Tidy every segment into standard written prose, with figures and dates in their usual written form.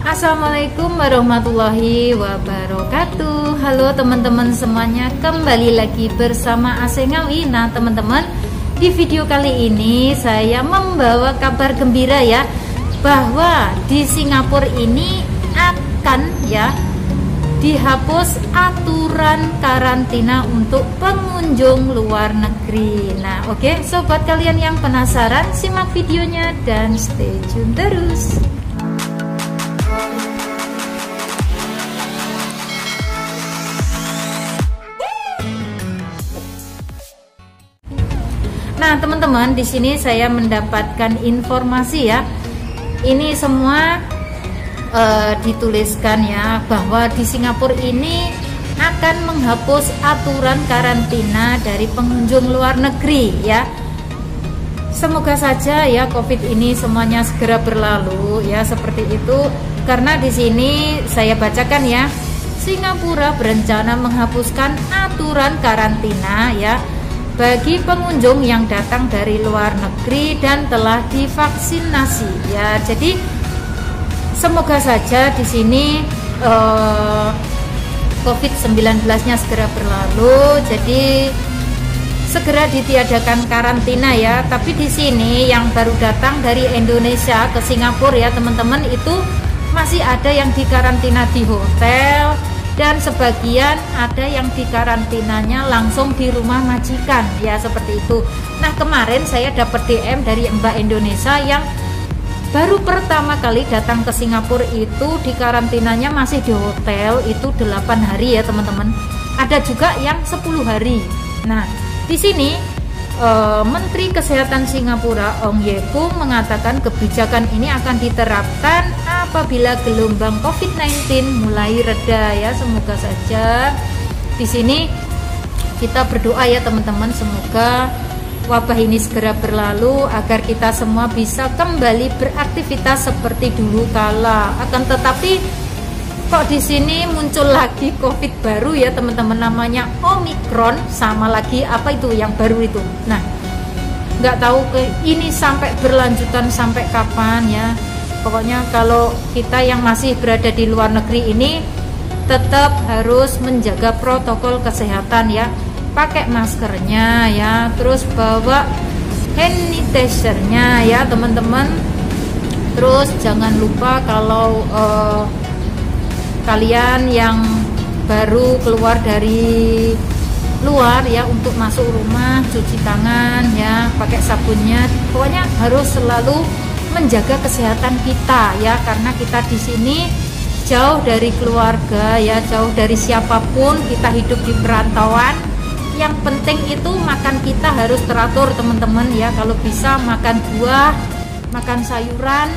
Assalamualaikum warahmatullahi wabarakatuh. Halo teman-teman semuanya, kembali lagi bersama Asengawi. Nah teman-teman, di video kali ini saya membawa kabar gembira ya, bahwa di Singapura ini akan dihapus aturan karantina untuk pengunjung luar negeri. Nah oke, sobat kalian yang penasaran, simak videonya dan stay tune terus. Nah teman-teman, di sini saya mendapatkan informasi ya. Ini semua dituliskan ya, bahwa di Singapura ini akan menghapus aturan karantina dari pengunjung luar negeri ya. Semoga saja ya COVID ini semuanya segera berlalu ya, seperti itu. Karena di sini saya bacakan ya, Singapura berencana menghapuskan aturan karantina ya bagi pengunjung yang datang dari luar negeri dan telah divaksinasi ya. Jadi semoga saja di sini COVID-19-nya segera berlalu, jadi segera ditiadakan karantina ya. Tapi di sini yang baru datang dari Indonesia ke Singapura ya teman-teman, itu masih ada yang dikarantina di hotel, dan sebagian ada yang dikarantinanya langsung di rumah majikan ya, seperti itu. Nah kemarin saya dapat DM dari Mbak Indonesia yang baru pertama kali datang ke Singapura, itu dikarantinanya masih di hotel, itu 8 hari ya teman-teman. Ada juga yang 10 hari. Nah di sini Menteri Kesehatan Singapura Ong Ye Kung mengatakan kebijakan ini akan diterapkan apabila gelombang COVID-19 mulai reda ya. Semoga saja di sini kita berdoa ya teman-teman, semoga wabah ini segera berlalu agar kita semua bisa kembali beraktivitas seperti dulu kala. Akan tetapi kok di sini muncul lagi COVID baru ya teman-teman, namanya Omicron, sama lagi apa itu yang baru itu. Nah nggak tahu ini sampai berlanjutan sampai kapan ya. Pokoknya kalau kita yang masih berada di luar negeri ini tetap harus menjaga protokol kesehatan ya, pakai maskernya ya, terus bawa hand sanitizer-nya ya teman-teman. Terus jangan lupa kalau kalian yang baru keluar dari luar ya, untuk masuk rumah cuci tangan ya, pakai sabunnya. Pokoknya harus selalu menjaga kesehatan kita ya, karena kita di sini jauh dari keluarga ya, jauh dari siapapun, kita hidup di perantauan. Yang penting itu makan kita harus teratur teman-teman ya. Kalau bisa makan buah, makan sayuran,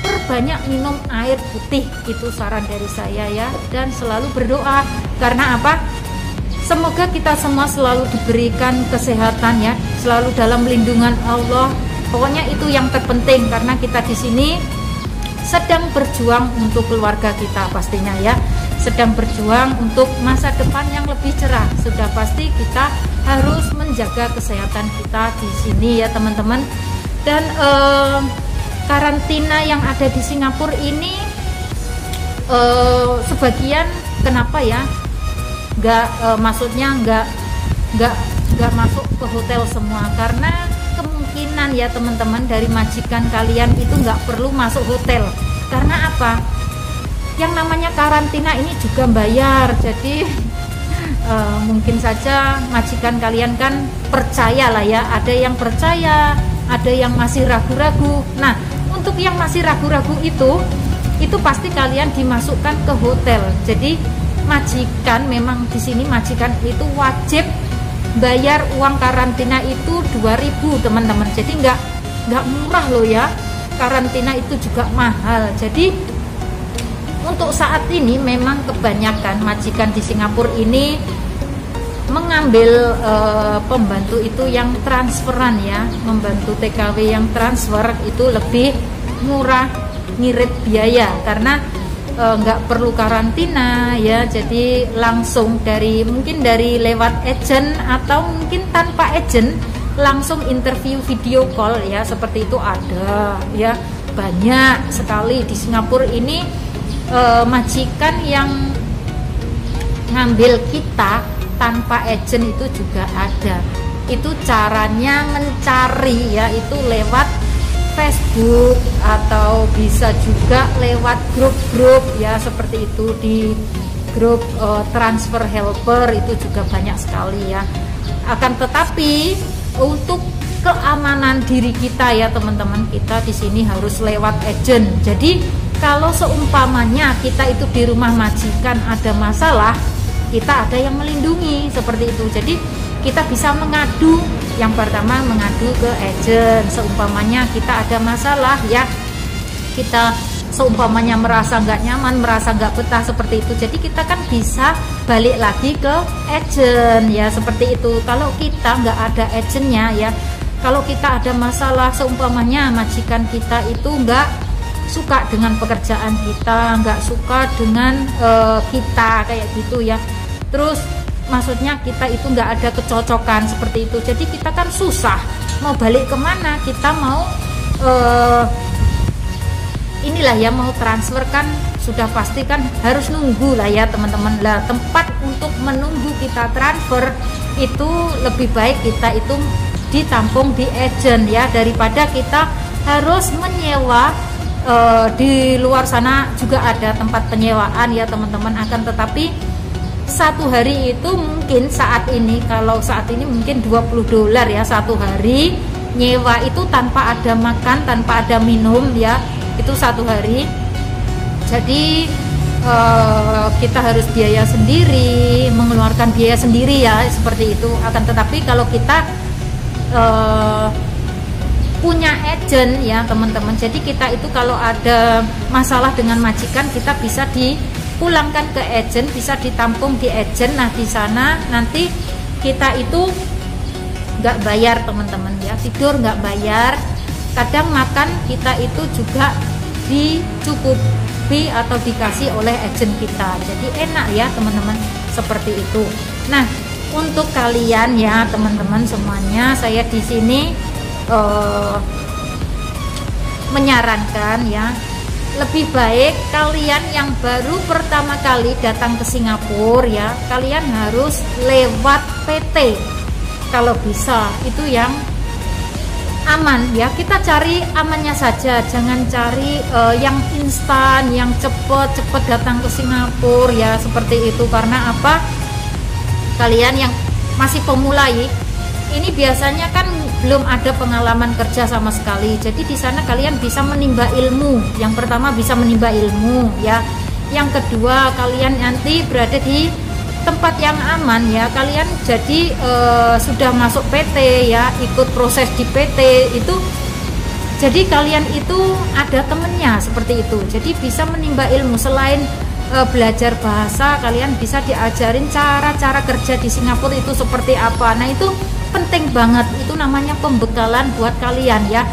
perbanyak minum air putih, itu saran dari saya ya. Dan selalu berdoa, karena apa? Semoga kita semua selalu diberikan kesehatan ya, selalu dalam lindungan Allah. Pokoknya itu yang terpenting, karena kita di sini sedang berjuang untuk keluarga kita pastinya ya, sedang berjuang untuk masa depan yang lebih cerah. Sudah pasti kita harus menjaga kesehatan kita di sini ya teman-teman. Dan karantina yang ada di Singapura ini sebagian kenapa ya maksudnya nggak masuk ke hotel semua, karena kemungkinan ya teman-teman dari majikan kalian itu nggak perlu masuk hotel. Karena apa? Yang namanya karantina ini juga bayar, jadi mungkin saja majikan kalian kan percaya lah ya, ada yang percaya, ada yang masih ragu-ragu. Nah untuk yang masih ragu-ragu itu pasti kalian dimasukkan ke hotel. Jadi majikan, memang di sini majikan itu wajib bayar uang karantina itu 2.000 teman-teman. Jadi nggak murah loh ya, karantina itu juga mahal. Jadi untuk saat ini memang kebanyakan majikan di Singapura ini mengambil pembantu itu yang transferan ya, membantu TKW yang transfer itu lebih murah, ngirit biaya, karena nggak perlu karantina ya. Jadi langsung mungkin dari lewat agent atau mungkin tanpa agent, langsung interview video call ya, seperti itu ada ya, banyak sekali di Singapura ini. majikan yang ngambil kita tanpa agent itu juga ada. Itu caranya mencari ya, itu lewat Facebook atau bisa juga lewat grup-grup ya, seperti itu. Di grup transfer helper itu juga banyak sekali ya. Akan tetapi untuk keamanan diri kita ya teman-teman, kita di sini harus lewat agent. Jadi kalau seumpamanya kita itu di rumah majikan ada masalah, kita ada yang melindungi seperti itu. Jadi kita bisa mengadu. Yang pertama mengadu ke agent. Seumpamanya kita ada masalah ya, kita seumpamanya merasa nggak nyaman, merasa nggak betah seperti itu, jadi kita kan bisa balik lagi ke agent ya, seperti itu. Kalau kita nggak ada agentnya ya, kalau kita ada masalah, seumpamanya majikan kita itu nggak suka dengan pekerjaan kita, nggak suka dengan kita kayak gitu ya, terus maksudnya kita itu nggak ada kecocokan seperti itu, jadi kita kan susah mau balik kemana, kita mau inilah ya, mau transfer kan sudah pasti kan harus nunggu lah ya teman-teman. Lah tempat untuk menunggu kita transfer itu lebih baik kita itu ditampung di agent ya, daripada kita harus menyewa. Di luar sana juga ada tempat penyewaan ya teman-teman, akan tetapi satu hari itu mungkin saat ini, kalau saat ini mungkin $20 ya satu hari nyewa itu, tanpa ada makan, tanpa ada minum ya, itu satu hari. Jadi kita harus biaya sendiri, mengeluarkan biaya sendiri ya, seperti itu. Akan tetapi kalau kita punya agent ya teman-teman, jadi kita itu kalau ada masalah dengan majikan, kita bisa dipulangkan ke agent, bisa ditampung di agent. Nah di sana nanti kita itu nggak bayar teman-teman ya, tidur nggak bayar, kadang makan kita itu juga dicukupi atau dikasih oleh agent kita, jadi enak ya teman-teman, seperti itu. Nah untuk kalian ya teman-teman semuanya, saya di sini menyarankan ya, lebih baik kalian yang baru pertama kali datang ke Singapura ya, kalian harus lewat PT kalau bisa, itu yang aman ya. Kita cari amannya saja, jangan cari yang instan, yang cepet datang ke Singapura ya, seperti itu. Karena apa, kalian yang masih pemula ini biasanya kan belum ada pengalaman kerja sama sekali, jadi di sana kalian bisa menimba ilmu. Yang pertama bisa menimba ilmu ya, yang kedua kalian nanti berada di tempat yang aman ya, kalian jadi sudah masuk PT ya, ikut proses di PT itu, jadi kalian itu ada temennya seperti itu, jadi bisa menimba ilmu. Selain belajar bahasa, kalian bisa diajarin cara-cara kerja di Singapura itu seperti apa. Nah itu penting banget, itu namanya pembekalan buat kalian ya,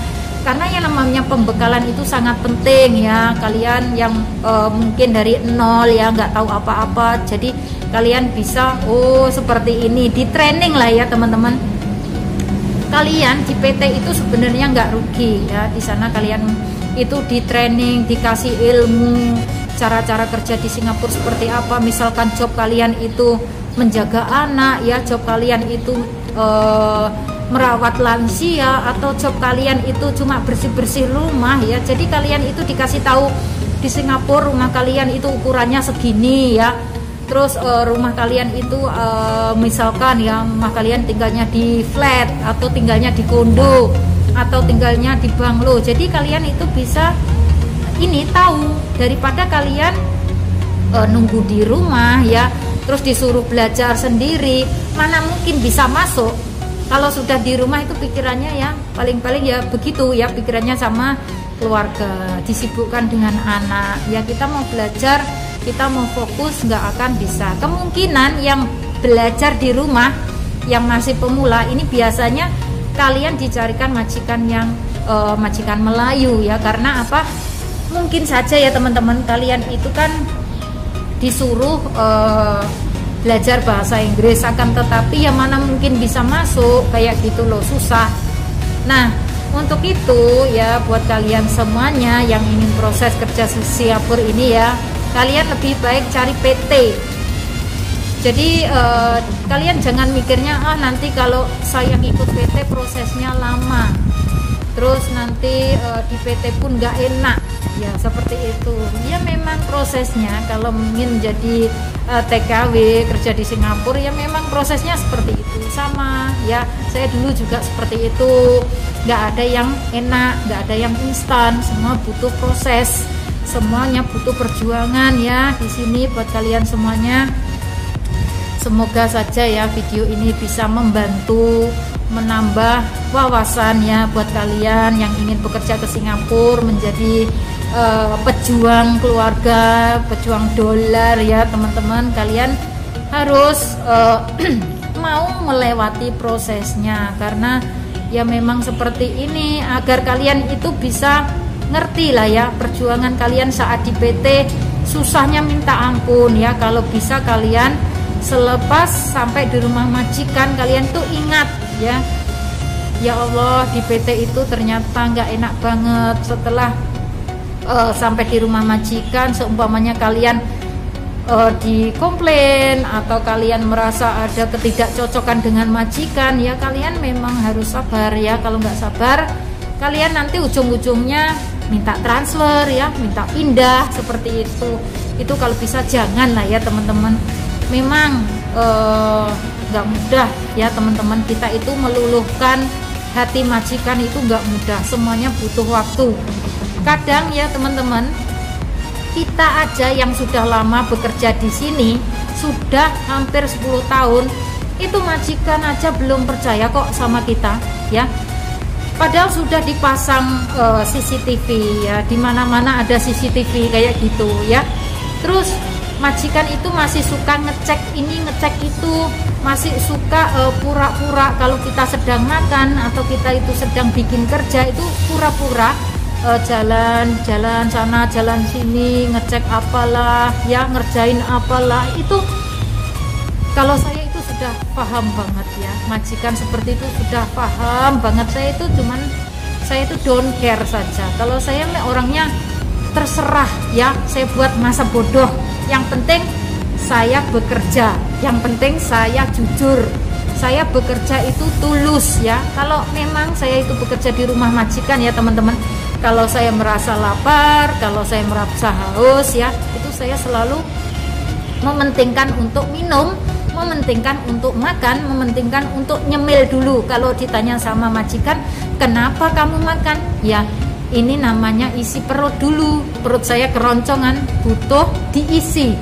karena yang namanya pembekalan itu sangat penting ya. Kalian yang mungkin dari nol ya, nggak tahu apa-apa, jadi kalian bisa seperti ini, di training lah ya teman-teman. Kalian di PT itu sebenarnya nggak rugi ya, di sana kalian itu di training, dikasih ilmu cara-cara kerja di Singapura seperti apa. Misalkan job kalian itu menjaga anak ya, job kalian itu merawat lansia, atau job kalian itu cuma bersih-bersih rumah ya, jadi kalian itu dikasih tahu di Singapura rumah kalian itu ukurannya segini ya, terus rumah kalian itu misalkan ya, rumah kalian tinggalnya di flat atau tinggalnya di kondo atau tinggalnya di bungalow, jadi kalian itu bisa ini tahu, daripada kalian nunggu di rumah ya, terus disuruh belajar sendiri, mana mungkin bisa masuk. Kalau sudah di rumah itu pikirannya ya paling-paling ya begitu ya, pikirannya sama keluarga, disibukkan dengan anak ya, kita mau belajar, kita mau fokus nggak akan bisa. Kemungkinan yang belajar di rumah yang masih pemula ini biasanya kalian dicarikan majikan yang majikan Melayu ya, karena apa, mungkin saja ya teman-teman, kalian itu kan disuruh belajar bahasa Inggris, akan tetapi ya mana mungkin bisa masuk kayak gitu loh, susah. Nah untuk itu ya, buat kalian semuanya yang ingin proses kerja Singapura ini ya, kalian lebih baik cari PT. Jadi kalian jangan mikirnya nanti kalau saya ikut PT prosesnya lama, terus nanti di PT pun nggak enak, ya seperti itu. Ya memang prosesnya kalau ingin jadi TKW kerja di Singapura ya memang prosesnya seperti itu, sama ya. Saya dulu juga seperti itu, nggak ada yang enak, nggak ada yang instan, semua butuh proses, semuanya butuh perjuangan ya di sini buat kalian semuanya. Semoga saja ya video ini bisa membantu menambah wawasan ya buat kalian yang ingin bekerja ke Singapura menjadi pejuang keluarga, pejuang dolar ya teman-teman. Kalian harus mau melewati prosesnya, karena ya memang seperti ini agar kalian itu bisa ngerti lah ya perjuangan kalian saat di PT susahnya minta ampun ya. Kalau bisa kalian selepas sampai di rumah majikan kalian tuh ingat ya, ya Allah di PT itu ternyata nggak enak banget. Setelah sampai di rumah majikan, seumpamanya kalian dikomplain atau kalian merasa ada ketidakcocokan dengan majikan, ya kalian memang harus sabar ya. Kalau nggak sabar kalian nanti ujung-ujungnya minta transfer ya, minta pindah seperti itu. Itu kalau bisa jangan lah ya teman-teman. Memang nggak mudah ya teman-teman, kita itu meluluhkan hati majikan itu nggak mudah, semuanya butuh waktu. Kadang ya teman-teman, kita aja yang sudah lama bekerja di sini, sudah hampir 10 tahun, itu majikan aja belum percaya kok sama kita ya. Padahal sudah dipasang CCTV ya, di mana-mana ada CCTV kayak gitu ya. Terus majikan itu masih suka ngecek ini ngecek itu, masih suka pura-pura kalau kita sedang makan atau kita itu sedang bikin kerja itu pura-pura jalan-jalan sana jalan sini ngecek apalah ya, ngerjain apalah. Itu kalau saya itu sudah paham banget ya, majikan seperti itu sudah paham banget. Saya itu don't care saja. Kalau saya orangnya terserah ya, saya buat masa bodoh. Yang penting saya bekerja, yang penting saya jujur, saya bekerja itu tulus ya. Kalau memang saya itu bekerja di rumah majikan ya teman-teman, kalau saya merasa lapar, kalau saya merasa haus ya, itu saya selalu mementingkan untuk minum, mementingkan untuk makan, mementingkan untuk nyemil dulu. Kalau ditanya sama majikan, kenapa kamu makan? Ya ini namanya isi perut dulu, perut saya keroncongan, butuh diisi.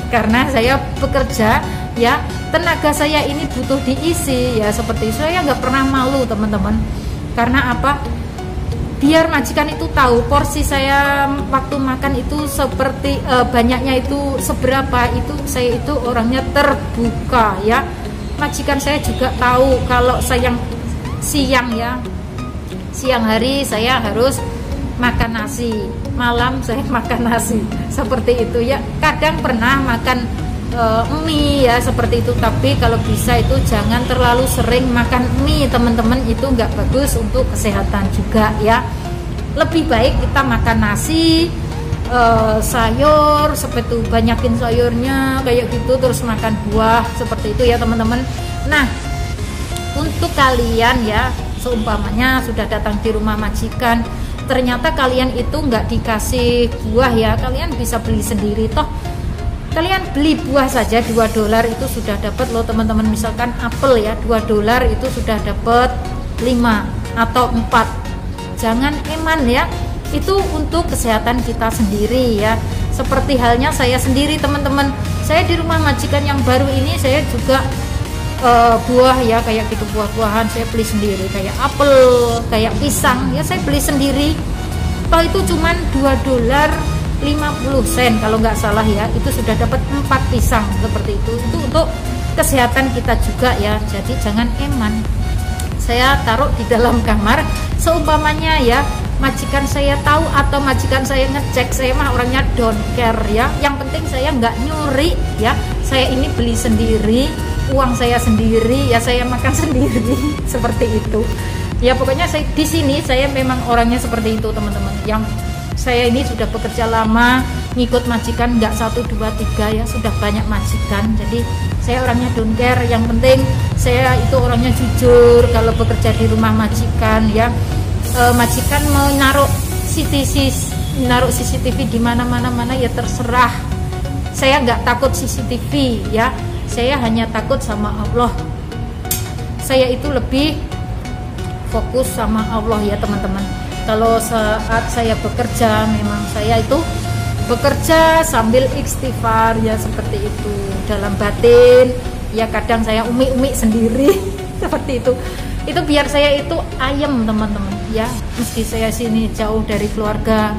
Karena saya bekerja ya, tenaga saya ini butuh diisi ya, seperti itu. Saya nggak pernah malu teman-teman. Karena apa? Biar majikan itu tahu porsi saya waktu makan itu seperti banyaknya itu seberapa, itu saya itu orangnya terbuka ya. Majikan saya juga tahu kalau saya siang ya, siang hari saya harus makan nasi, malam saya makan nasi, seperti itu ya. Kadang pernah makan mie ya seperti itu, tapi kalau bisa itu jangan terlalu sering makan mie teman-teman, itu nggak bagus untuk kesehatan juga ya. Lebih baik kita makan nasi, sayur seperti itu, banyakin sayurnya kayak gitu, terus makan buah seperti itu ya teman-teman. Nah untuk kalian ya, seumpamanya sudah datang di rumah majikan, ternyata kalian itu nggak dikasih buah ya, kalian bisa beli sendiri. Toh kalian beli buah saja $2 itu sudah dapat loh teman-teman. Misalkan apel ya, $2 itu sudah dapat 5 atau 4. Jangan eman ya, itu untuk kesehatan kita sendiri ya. Seperti halnya saya sendiri teman-teman, saya di rumah majikan yang baru ini saya juga buah ya kayak gitu, buah-buahan saya beli sendiri, kayak apel, kayak pisang ya saya beli sendiri. Toh itu cuman $2.50 kalau nggak salah ya, itu sudah dapat 4 pisang seperti itu. Itu untuk kesehatan kita juga ya, jadi jangan eman. Saya taruh di dalam kamar, seumpamanya ya majikan saya tahu atau majikan saya ngecek, saya mah orangnya don't care ya. Yang penting saya nggak nyuri ya, saya ini beli sendiri, uang saya sendiri ya, saya makan sendiri seperti itu ya. Pokoknya saya di sini saya memang orangnya seperti itu teman-teman. Yang saya ini sudah bekerja lama, ngikut majikan, nggak 1 2 3 ya, sudah banyak majikan. Jadi saya orangnya don't care, yang penting saya itu orangnya jujur kalau bekerja di rumah majikan ya. Majikan mau naruh CCTV di mana ya terserah. Saya nggak takut CCTV ya, saya hanya takut sama Allah. Saya itu lebih fokus sama Allah ya teman-teman. Kalau saat saya bekerja, memang saya itu bekerja sambil istighfar ya, seperti itu dalam batin ya. Kadang saya umi sendiri seperti itu biar saya itu ayem teman-teman ya. Meski saya sini jauh dari keluarga,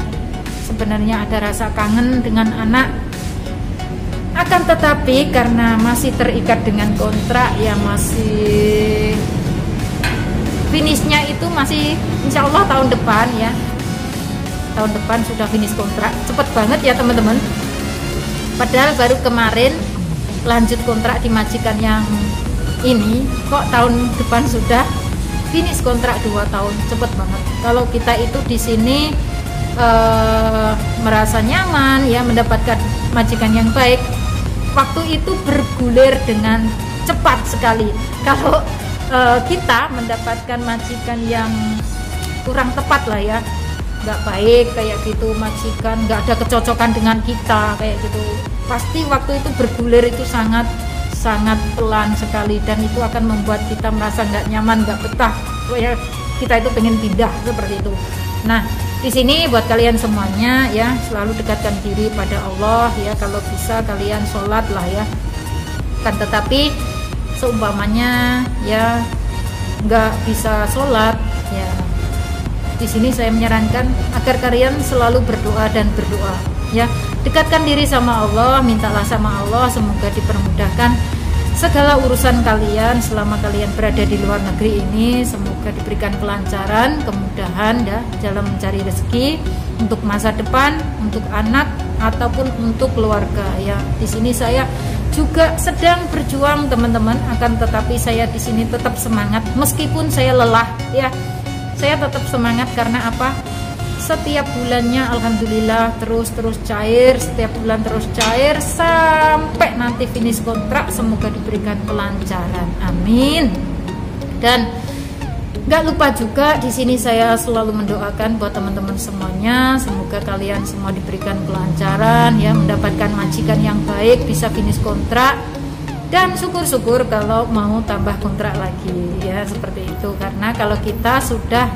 sebenarnya ada rasa kangen dengan anak, akan tetapi karena masih terikat dengan kontrak ya, masih finishnya itu masih insya Allah tahun depan ya. Tahun depan sudah finish kontrak, cepet banget ya teman-teman. Padahal baru kemarin lanjut kontrak di majikan yang ini, kok tahun depan sudah finish kontrak 2 tahun, cepet banget. Kalau kita itu di sini merasa nyaman ya, mendapatkan majikan yang baik, waktu itu bergulir dengan cepat sekali. Kalau kita mendapatkan majikan yang kurang tepat lah ya, nggak baik kayak gitu, majikan nggak ada kecocokan dengan kita kayak gitu, pasti waktu itu bergulir itu sangat pelan sekali, dan itu akan membuat kita merasa nggak nyaman, nggak betah, kayak kita itu pengen pindah seperti itu. Nah di sini buat kalian semuanya ya, selalu dekatkan diri pada Allah ya. Kalau bisa kalian sholat lah ya, kan tetapi seumpamanya ya nggak bisa sholat ya, di sini saya menyarankan agar kalian selalu berdoa dan berdoa ya. Dekatkan diri sama Allah, mintalah sama Allah semoga dipermudahkan segala urusan kalian selama kalian berada di luar negeri ini. Semoga diberikan kelancaran, kemudahan ya dalam mencari rezeki untuk masa depan, untuk anak ataupun untuk keluarga ya. Di sini saya juga sedang berjuang teman-teman, akan tetapi saya di sini tetap semangat meskipun saya lelah ya. Saya tetap semangat karena apa? Setiap bulannya alhamdulillah terus cair, setiap bulan terus cair sampai nanti finish kontrak. Semoga diberikan kelancaran, amin. Dan nggak lupa juga di sini saya selalu mendoakan buat teman-teman semuanya, semoga kalian semua diberikan kelancaran ya, mendapatkan majikan yang baik, bisa finish kontrak, dan syukur-syukur kalau mau tambah kontrak lagi ya, seperti itu. Karena kalau kita sudah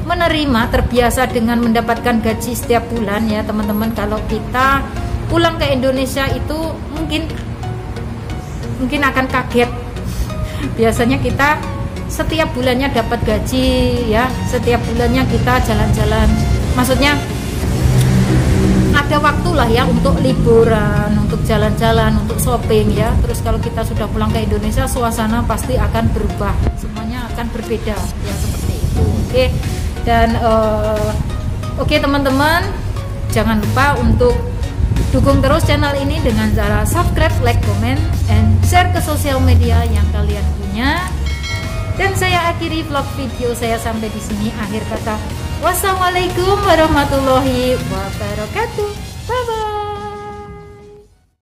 menerima, terbiasa dengan mendapatkan gaji setiap bulan ya teman-teman, kalau kita pulang ke Indonesia itu mungkin akan kaget. Biasanya kita setiap bulannya dapat gaji ya, setiap bulannya kita jalan-jalan, maksudnya ada waktu lah ya untuk liburan, untuk jalan-jalan, untuk shopping ya. Terus kalau kita sudah pulang ke Indonesia, suasana pasti akan berubah, semuanya akan berbeda ya, seperti itu. Oke. Dan oke teman-teman, jangan lupa untuk dukung terus channel ini dengan cara subscribe, like, comment, and share ke sosial media yang kalian punya. Dan saya akhiri vlog video saya sampai di sini. Akhir kata, wassalamualaikum warahmatullahi wabarakatuh. Bye bye.